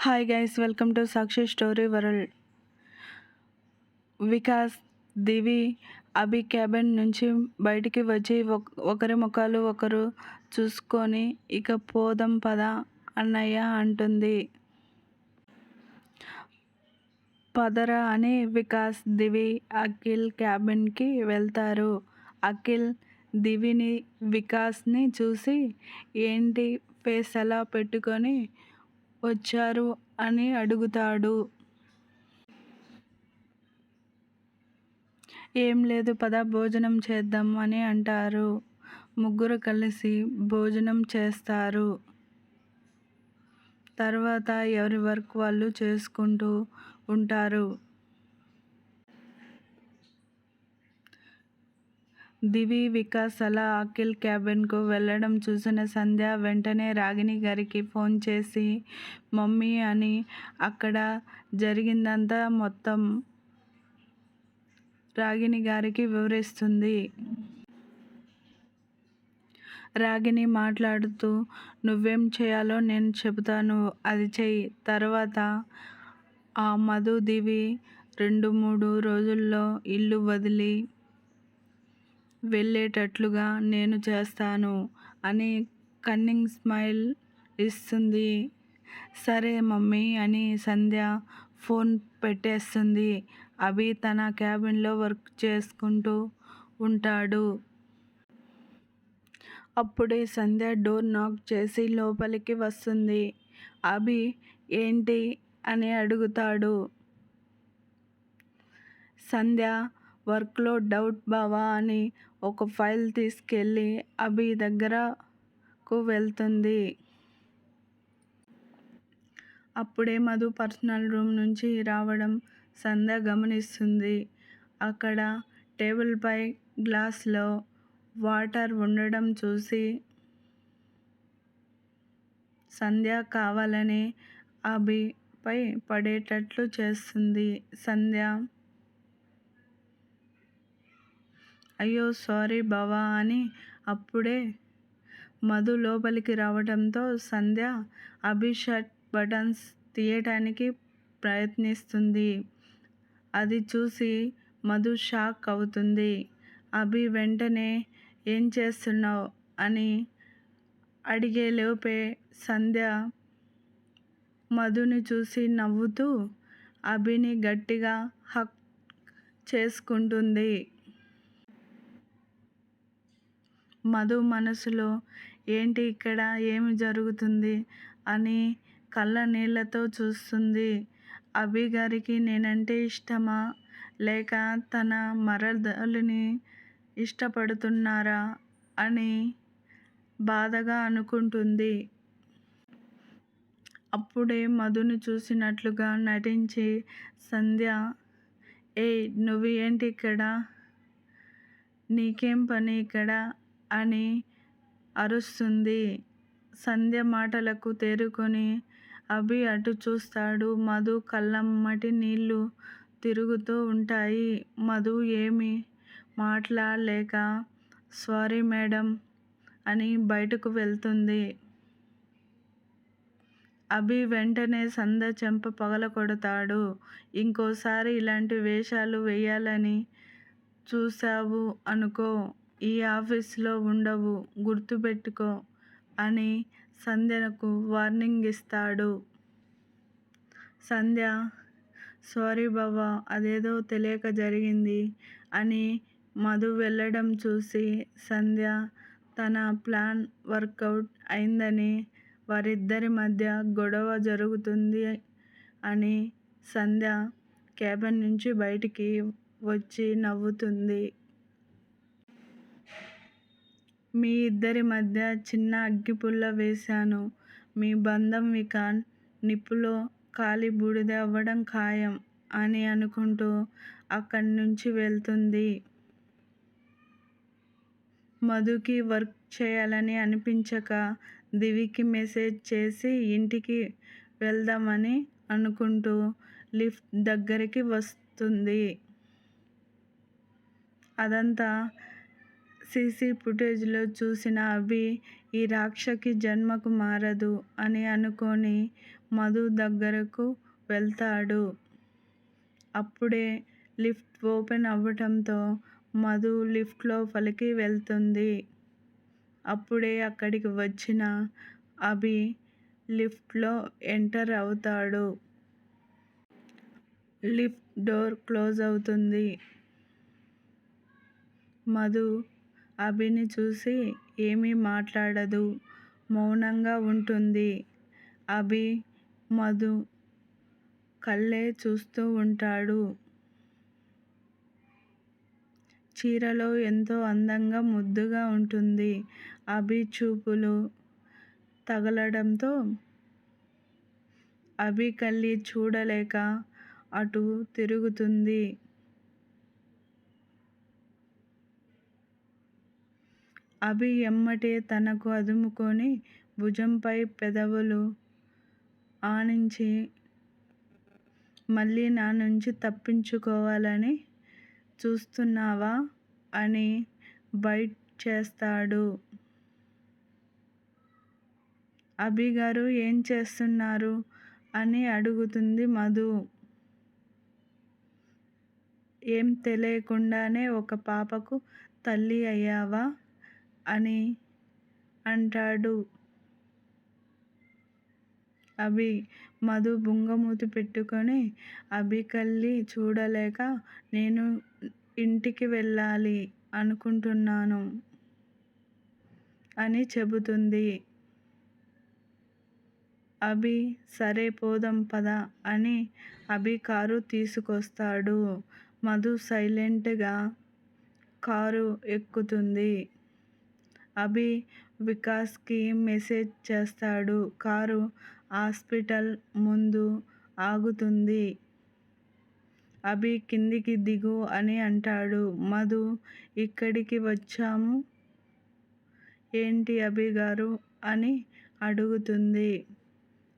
Hi guys, welcome to Sakshi story world. Vikas, Divi, Abhi cabin నుంచి బయటికి వచ్చి ఒకరి ముఖాలు ఒకరు చూసుకొని ఇక పోదాం పద అన్నయ్య అంటుంది. పదరా అని వికాస్, దివి, అఖిల్ క్యాబిన్కి వెళ్తారు. అఖిల్ దివిని, వికాస్ని చూసి ఏంటి ఫేస్ అలా పెట్టుకొని వచ్చారు అని అడుగుతాడు. ఏం లేదు పద భోజనం చేద్దాం అని అంటారు. ముగ్గురు కలిసి భోజనం చేస్తారు. తర్వాత ఎవరి వర్క్ వాళ్ళు చేసుకుంటూ ఉంటారు. దివి, వికాస్ అలా అఖిల్ క్యాబిన్కు వెళ్ళడం చూసిన సంధ్య వెంటనే రాగిణి గారికి ఫోన్ చేసి మమ్మీ అని అక్కడ జరిగిందంతా మొత్తం రాగిణి గారికి వివరిస్తుంది. రాగిణి మాట్లాడుతూ నువ్వేం చేయాలో నేను చెబుతాను, అది చెయ్యి. తర్వాత ఆ మధు, దివి 2-3 రోజుల్లో ఇల్లు వదిలి వెళ్ళేటట్లుగా నేను చేస్తాను అని కన్నింగ్ స్మైల్ ఇస్తుంది. సరే మమ్మీ అని సంధ్య ఫోన్ పెట్టేస్తుంది. అభి తన క్యాబిన్లో వర్క్ చేసుకుంటూ ఉంటాడు. అప్పుడే సంధ్య డోర్ నాక్ చేసి లోపలికి వస్తుంది. అభి ఏంటి అని అడుగుతాడు. సంధ్య వర్క్లో డౌట్ బావా అని ఒక ఫైల్ తీసుకెళ్ళి అభి దగ్గరకు వెళ్తుంది. అప్పుడే మధు పర్సనల్ రూమ్ నుంచి రావడం సంధ్య గమనిస్తుంది. అక్కడ టేబుల్పై గ్లాస్లో వాటర్ ఉండడం చూసి సంధ్య కావాలని అభిపై పడేటట్లు చేస్తుంది. సంధ్య అయ్యో సారీ బావా అని అప్పుడే మధు లోపలికి రావడంతో సంధ్య అభి షర్ట్ బటన్స్ తీయటానికి ప్రయత్నిస్తుంది. అది చూసి మధు షాక్ అవుతుంది. అభి వెంటనే ఏం చేస్తున్నావు అని అడిగేలోపే సంధ్య మధుని చూసి నవ్వుతూ అభిని గట్టిగా హక్ చేసుకుంటుంది. మధు మనసులో ఏంటి ఇక్కడ ఏమి జరుగుతుంది అని కళ్ళ నీళ్లతో చూస్తుంది. అభి గారికి నేనంటే ఇష్టమా, లేక తన మరదలిని ఇష్టపడుతున్నారా అని బాధగా అనుకుంటుంది. అప్పుడే మధుని చూసినట్లుగా నటించి సంధ్య ఏయ్ నువ్వు ఏంటి ఇక్కడ, నీకేం పని ఇక్కడ అని అరుస్తుంది. సంధ్య మాటలకు తేరుకొని అభి అటు చూస్తాడు. మధు కళ్ళమ్మటి నీళ్లు తిరుగుతూ ఉంటాయి. మధు ఏమీ మాట్లాడలేక సారీ మేడం అని బయటకు వెళ్తుంది. అభి వెంటనే సంధ్య చెంప పగలకొడతాడు. ఇంకోసారి ఇలాంటి వేషాలు వేయాలని చూశావు అనుకో ఈ ఆఫీసులో ఉండవు, గుర్తుపెట్టుకో అని సంధ్యకు వార్నింగ్ ఇస్తాడు. సంధ్య సారీ బావా, అదేదో తెలియక జరిగింది అని మధు వెళ్ళడం చూసి సంధ్య తన ప్లాన్ వర్కౌట్ అయిందని, వారిద్దరి మధ్య గొడవ జరుగుతుంది అని సంధ్య క్యాబిన్ నుంచి బయటికి వచ్చి నవ్వుతుంది. మీ ఇద్దరి మధ్య చిన్న అగ్గిపుల్ల వేశాను. మీ బంధం ఇక నిప్పులో కాలి బూడిద అవ్వడం ఖాయం అని అనుకుంటూ అక్కడి నుంచి వెళ్తుంది. మధుకి వర్క్ చేయాలని అనిపించక దివికి మెసేజ్ చేసి ఇంటికి వెళ్దామని అనుకుంటూ లిఫ్ట్ దగ్గరికి వస్తుంది. అదంతా సీసీ ఫుటేజ్లో చూసిన అభి ఈ రాక్షకి జన్మకు మారదు అని అనుకొని మధు దగ్గరకు వెళ్తాడు. అప్పుడే లిఫ్ట్ ఓపెన్ అవ్వటంతో మధు లిఫ్ట్ లోపలికి వెళ్తుంది. అప్పుడే అక్కడికి వచ్చిన అభి లిఫ్ట్లో ఎంటర్ అవుతాడు. లిఫ్ట్ డోర్ క్లోజ్ అవుతుంది. మధు అభిని చూసి ఏమీ మాట్లాడదు. మౌనంగా ఉంటుంది. అభి మధు కళ్ళే చూస్తూ ఉంటాడు. చీరలో ఎంతో అందంగా ముద్దుగా ఉంటుంది. అభి చూపులు తగలడంతో అభి కళ్ళి చూడలేక అటు తిరుగుతుంది. అభి ఎమ్మటే తనకు అదుముకొని భుజంపై పెదవులు ఆనించి మళ్ళీ నా నుంచి తప్పించుకోవాలని చూస్తున్నావా అని బైట్ చేస్తాడు. అభి గారు ఏం చేస్తున్నారు అని అడుగుతుంది మధు. ఏం తెలియకుండానే ఒక పాపకు తల్లి అయ్యావా అని అంటాడు అభి. మధు బుంగమూతి పెట్టుకొని అభి కళ్ళి చూడలేక నేను ఇంటికి వెళ్ళాలి అనుకుంటున్నాను అని చెబుతుంది. అభి సరే పోదాం పద అని అభి కారు తీసుకొస్తాడు. మధు సైలెంట్గా కారు ఎక్కుతుంది. అభి వికాస్కి మెసేజ్ చేస్తాడు. కారు హాస్పిటల్ ముందు ఆగుతుంది. అభి కిందికి దిగు అని అంటాడు. మధు ఇక్కడికి వచ్చాము ఏంటి అభి గారు అని అడుగుతుంది.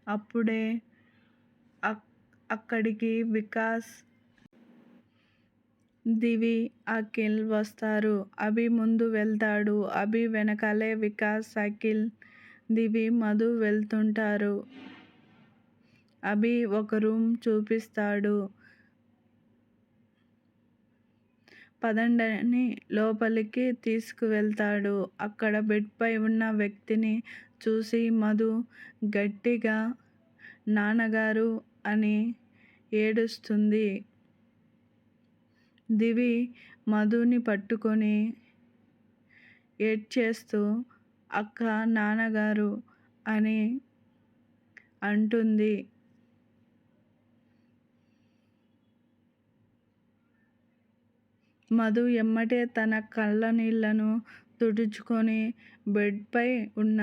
అప్పుడే అక్కడికి వికాస్, దివి, అఖిల్ వస్తారు. అభి ముందు వెళ్తాడు. అభి వెనకాలే వికాస్, అఖిల్, దివి, మధు వెళ్తుంటారు. అభి ఒక రూమ్ చూపిస్తాడు. పదండని లోపలికి తీసుకువెళ్తాడు. అక్కడ బెడ్ పై ఉన్న వ్యక్తిని చూసి మధు గట్టిగా నాన్నగారు అని ఏడుస్తుంది. దివి మధుని పట్టుకొని ఏడ్చేస్తూ అక్క నాన్నగారు అని అంటుంది. మధు ఎమ్మటే తన కళ్ళ నీళ్లను తుడుచుకొని బెడ్ పై ఉన్న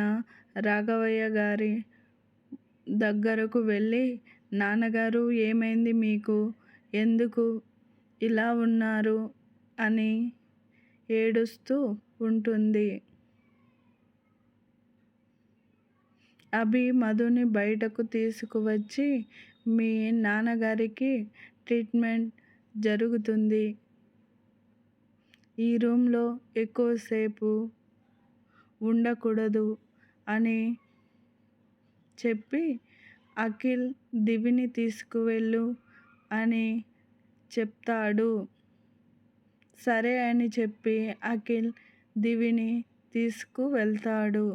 రాఘవయ్య గారి దగ్గరకు వెళ్ళి నాన్నగారు ఏమైంది మీకు, ఎందుకు ఇలా ఉన్నారు అని ఏడుస్తూ ఉంటుంది. అభి మధుని బయటకు తీసుకువచ్చి మీ నాన్నగారికి ట్రీట్మెంట్ జరుగుతుంది. ఈ రూమ్లో ఎక్కువసేపు ఉండకూడదు అని చెప్పి అఖిల్ దివిని తీసుకువెళ్ళు అని చెప్తాడు. సరే అని చెప్పి అఖిల్ దివిని తీసుకువెళ్తాడు.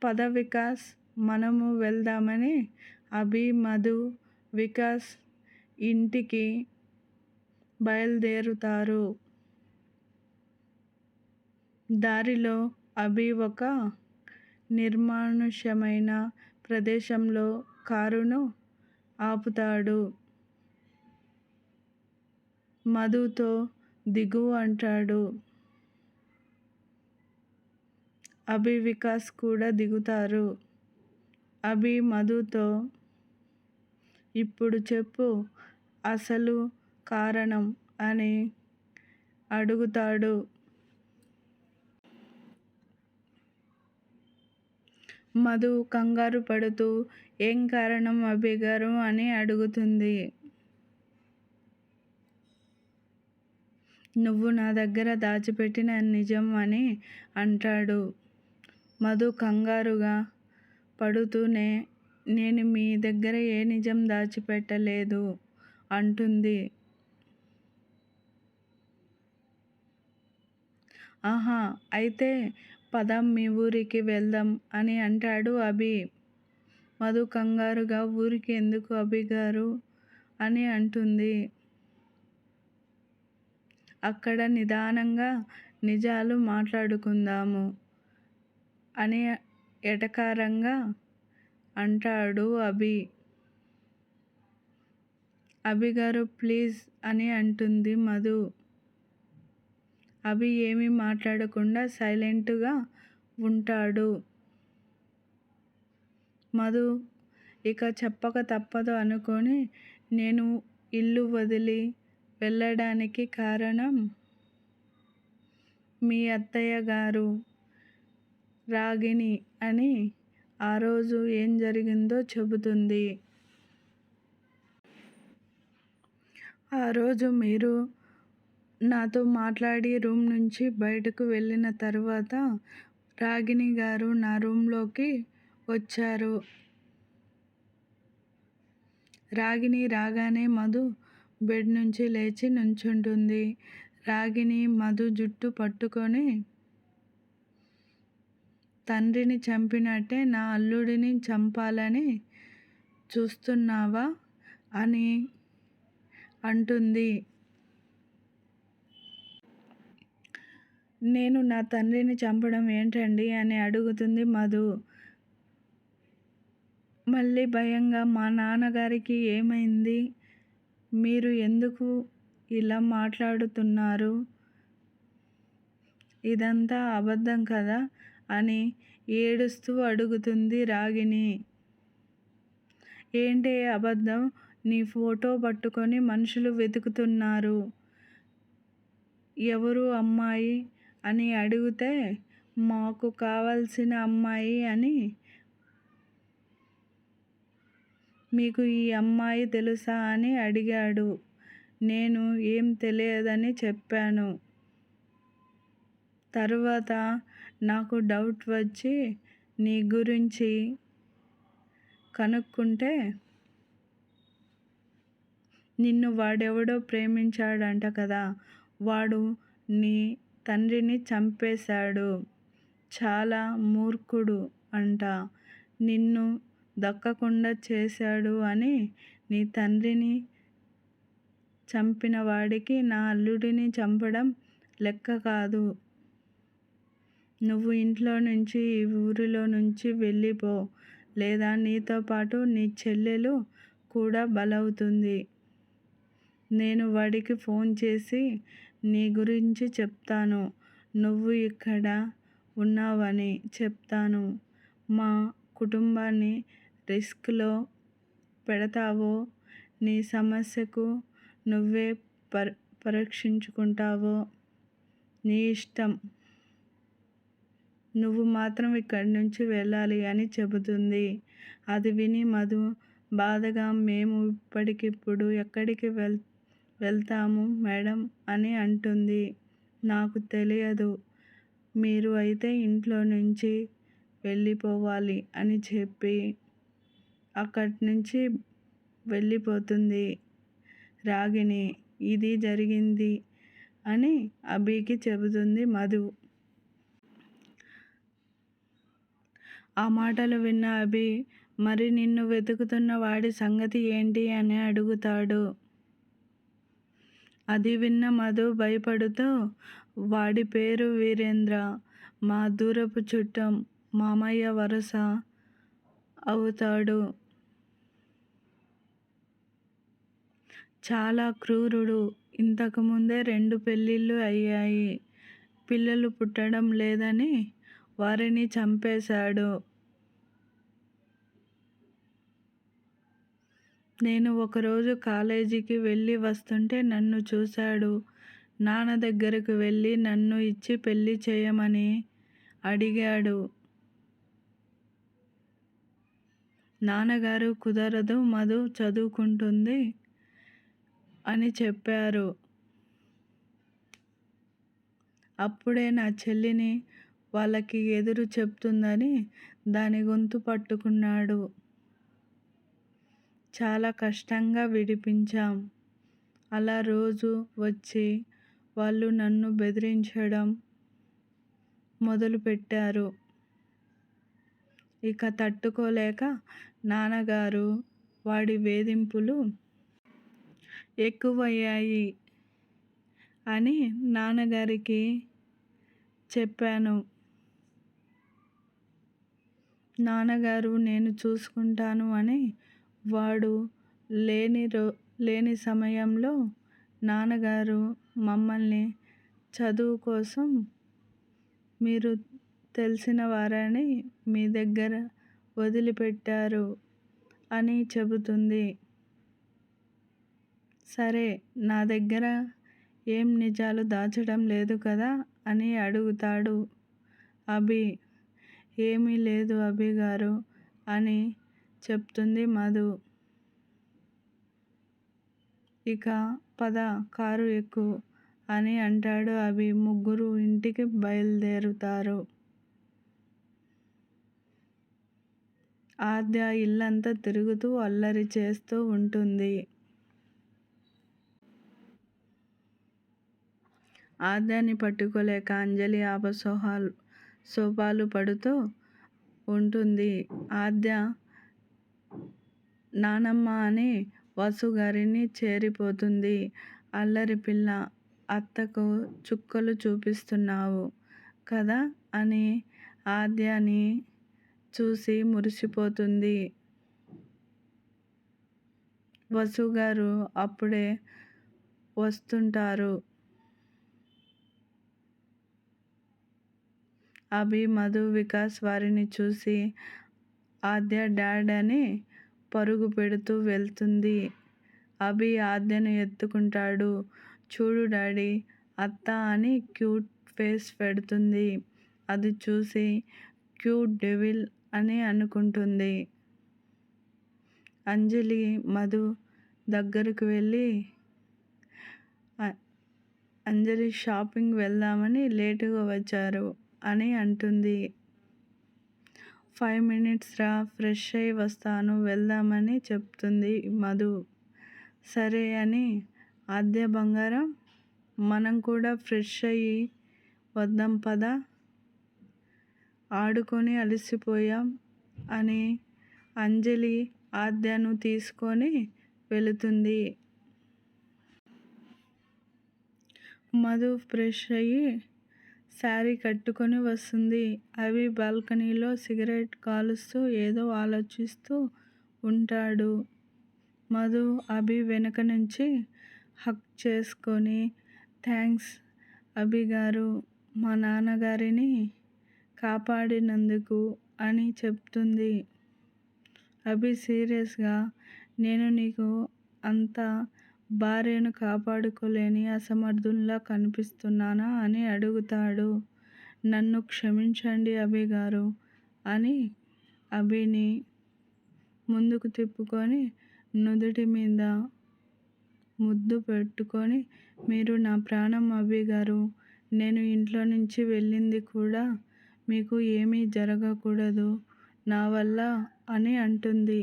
పద వికాస్ మనము వెళ్దామని అభి, మధు, వికాస్ ఇంటికి బయలుదేరుతారు. దారిలో అభి ఒక నిర్మానుష్యమైన ప్రదేశంలో కారును ఆపుతాడు. మధుతో దిగు అంటాడు. అభి, వికాస్ కూడా దిగుతారు. అభి మధుతో ఇప్పుడు చెప్పు అసలు కారణం అని అడుగుతాడు. మధు కంగారు పడుతూ ఏం కారణం అభి గారు అని అడుగుతుంది. నువ్వు నా దగ్గర దాచిపెట్టిన నిజం అని అంటాడు. మధు కంగారుగా పడుతూనే నేను మీ దగ్గర ఏ నిజం దాచిపెట్టలేదు అంటుంది. ఆహా! అయితే పద మీ ఊరికి వెళ్దాం అని అంటాడు అభి. మధు కంగారుగా ఊరికి ఎందుకు అభిగారు అని అంటుంది. అక్కడ నిదానంగా నిజాలు మాట్లాడుకుందాము అని ఎటకారంగా అంటాడు అభి. అభిగారు ప్లీజ్ అని అంటుంది మధు. అభి ఏమీ మాట్లాడకుండా సైలెంటుగా ఉంటాడు. మధు ఇక చెప్పక తప్పదు అనుకొని నేను ఇల్లు వదిలి వెళ్ళడానికి కారణం మీ అత్తయ్య గారు రాగిణి అని ఆ రోజు ఏం జరిగిందో చెబుతుంది. ఆ రోజు మీరు నాతో మాట్లాడి రూమ్ నుంచి బయటకు వెళ్ళిన తర్వాత రాగిణి గారు నా రూమ్లోకి వచ్చారు. రాగిణి రాగానే మధు బెడ్ నుంచి లేచి నుంచుంటుంది. రాగిణి మధు జుట్టు పట్టుకొని తండ్రిని చంపినట్టే నా అల్లుడిని చంపాలని చూస్తున్నావా అని అంటుంది. నేను నా తండ్రిని చంపడం ఏంటండి అని అడుగుతుంది మధు. మళ్ళీ భయంగా మా నాన్నగారికి ఏమైంది? మీరు ఎందుకు ఇలా మాట్లాడుతున్నారు? ఇదంతా అబద్ధం కదా అని ఏడుస్తూ అడుగుతుంది రాగిణి. ఏంటి అబద్ధం? నీ ఫోటో పట్టుకొని మనుషులు వెతుకుతున్నారు. ఎవరు అమ్మాయి అని అడిగితే మాకు కావాల్సిన అమ్మాయి అని. మీకు ఈ అమ్మాయి తెలుసా అని అడిగాడు. నేను ఏం తెలియదని చెప్పాను. తరువాత నాకు డౌట్ వచ్చి నీ గురించి కనుక్కుంటే నిన్ను వాడెవడో ప్రేమించాడంట కదా, వాడు నీ తండ్రిని చంపేశాడు. చాలా మూర్ఖుడు అంట. నిన్ను దక్కకుండా చేశాడు అని నీ తండ్రిని చంపిన వాడికి నా అల్లుడిని చంపడం లెక్క కాదు. నువ్వు ఇంట్లో నుంచి ఈ ఊరిలో నుంచి వెళ్ళిపో, లేదా నీతో పాటు నీ చెల్లెలు కూడా బలవుతుంది. నేను వాడికి ఫోన్ చేసి నీ గురించి చెప్తాను. నువ్వు ఇక్కడ ఉన్నావని చెప్తాను. మా కుటుంబాన్ని రిస్క్లో పెడతావో, నీ సమస్యకు నువ్వే పరీక్షించుకుంటావో నీ ఇష్టం. నువ్వు మాత్రం ఇక్కడి నుంచి వెళ్ళాలి అని చెబుతుంది. అది విని మధు బాధగా మేము ఇప్పటికిప్పుడు ఎక్కడికి వెళ్తాము మేడం అని అంటుంది. నాకు తెలియదు. మీరు అయితే ఇంట్లో నుంచి వెళ్ళిపోవాలి అని చెప్పి అక్కడి నుంచి వెళ్ళిపోతుంది రాగిణి. ఇది జరిగింది అని అభికి చెబుతుంది మధు. ఆ మాటలు విన్న అభి మరి నిన్ను వెతుకుతున్న వాడి సంగతి ఏంటి అని అడుగుతాడు. అది విన్న మధు భయపడుతూ వాడి పేరు వీరేంద్ర, మా దూరపు చుట్టం, మామయ్య వరుస అవుతాడు. చాలా క్రూరుడు. ఇంతకుముందే 2 పెళ్ళిళ్ళు అయ్యాయి. పిల్లలు పుట్టడం లేదని వారిని చంపేశాడు. నేను ఒకరోజు కాలేజీకి వెళ్ళి వస్తుంటే నన్ను చూశాడు. నాన్న దగ్గరకు వెళ్ళి నన్ను ఇచ్చి పెళ్లి చేయమని అడిగాడు. నాన్నగారు కుదరదు, మధు చదువుకుంటుంది అని చెప్పారు. అప్పుడే నా చెల్లిని వాళ్ళకి ఎదురు చెప్తుందని దాని గొంతు పట్టుకున్నాడు. చాలా కష్టంగా విడిపించాం. అలా రోజు వచ్చి వాళ్ళు నన్ను బెదిరించడం మొదలుపెట్టారు. ఇక తట్టుకోలేక నాన్నగారు వాడి వేధింపులు ఎక్కువయ్యాయి అని నాన్నగారికి చెప్పాను. నాన్నగారు నేను చూసుకుంటాను అని వాడు లేని సమయంలో నాన్నగారు మమ్మల్ని చదువు కోసం మీరు తెలిసిన వారని మీ దగ్గర వదిలిపెట్టారు అని చెబుతుంది. సరే, నా దగ్గర ఏం నిజాలు దాచడం లేదు కదా అని అడుగుతాడు అభి. ఏమీ లేదు అభి గారు అని చెప్తుంది మధు. ఇక పద కారు ఎక్కు అని అంటాడు అభి. ముగ్గురు ఇంటికి బయలుదేరుతారు. ఆద్య ఇల్లంతా తిరుగుతూ అల్లరి చేస్తూ ఉంటుంది. ఆద్యాని పట్టుకోలేక అంజలి సోపాలు పడుతూ ఉంటుంది. ఆద్య నానమ్మ అని వసు గారిని చేరిపోతుంది. అల్లరి పిల్ల, అత్తకు చుక్కలు చూపిస్తున్నావు కదా అని ఆద్యని చూసి మురిసిపోతుంది. వసు గారు అప్పుడే వస్తుంటారు. అభి, మధు, వికాస్ వారిని చూసి ఆద్య డాడ్ అని పరుగు పెడుతూ వెళ్తుంది. అభి ఆద్యను ఎత్తుకుంటాడు. చూడు డాడీ, అత్త అని క్యూట్ ఫేస్ పెడుతుంది. అది చూసి క్యూట్ డెవిల్ అని అనుకుంటుంది. అంజలి మధు దగ్గరకు వెళ్ళి అంజలి షాపింగ్ వెళ్దామని లేటుగా వచ్చారు అని అంటుంది. 5 minutes రా, ఫ్రెష్ అయి వస్తాను, వెళ్దామని చెప్తుంది మధు. సరే అని ఆద్య బంగారం, మనం కూడా ఫ్రెష్ అయ్యి వద్దాం పద, ఆడుకొని అలసిపోయాం అని అంజలి ఆద్యను తీసుకొని వెళుతుంది. మధు ఫ్రెష్ అయ్యి శారీ కట్టుకొని వస్తుంది. అభి బాల్కనీలో సిగరెట్ కాలుస్తూ ఏదో ఆలోచిస్తూ ఉంటాడు. మధు అభి వెనక నుంచి హగ్ చేసుకొని థ్యాంక్స్ అభి గారు, మా నాన్నగారిని కాపాడినందుకు అని చెప్తుంది. అభి సీరియస్గా, నేను నీకు అంత భార్యను కాపాడుకోలేని అసమర్థుల్లా కనిపిస్తున్నానా అని అడుగుతాడు. నన్ను క్షమించండి అభి గారు అని అభిని ముందుకు తిప్పుకొని నుదుటి మీద ముద్దు పెట్టుకొని, మీరు నా ప్రాణం అభి గారు, నేను ఇంట్లో నుంచి వెళ్ళింది కూడా మీకు ఏమీ జరగకూడదు నా వల్ల అని అంటుంది.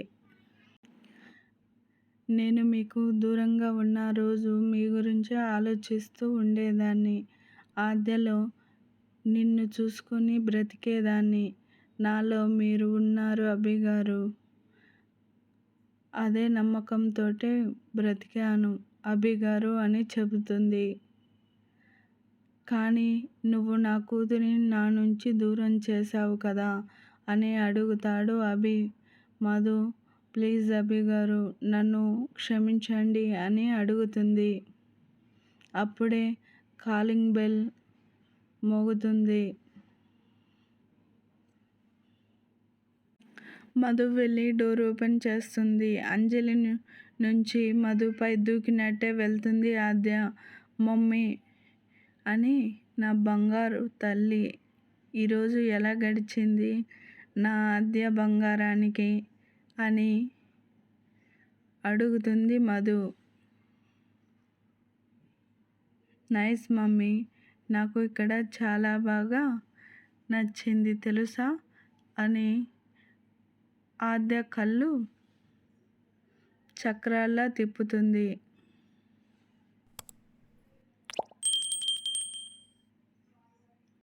నేను మీకు దూరంగా ఉన్న రోజు మీ గురించే ఆలోచిస్తూ ఉండేదాన్ని. ఆద్యలో నిన్ను చూసుకొని బ్రతికేదాన్ని. నాలో మీరు ఉన్నారు అభి గారు. అదే నమ్మకంతోటే బ్రతికాను అభి గారు అని చెబుతుంది. కానీ నువ్వు నా కూతురిని నా నుంచి దూరం చేశావు కదా అని అడుగుతాడు అభి. మధు, ప్లీజ్ అభి గారు, నన్ను క్షమించండి అని అడుగుతుంది. అప్పుడే కాలింగ్ బెల్ మోగుతుంది. మధు వెళ్ళి డోర్ ఓపెన్ చేస్తుంది. అంజలి నుంచి మధుపై దూకినట్టే వెళ్తుంది ఆద్య. మమ్మీ అని, నా బంగారు తల్లి, ఈరోజు ఎలా గడిచింది నా ఆద్య బంగారానికి అని అడుగుతుంది మధు. నైస్ మమ్మీ, నాకు ఇక్కడ చాలా బాగా నచ్చింది తెలుసా అని ఆద్య కళ్ళు చక్రాల్లా తిప్పుతుంది.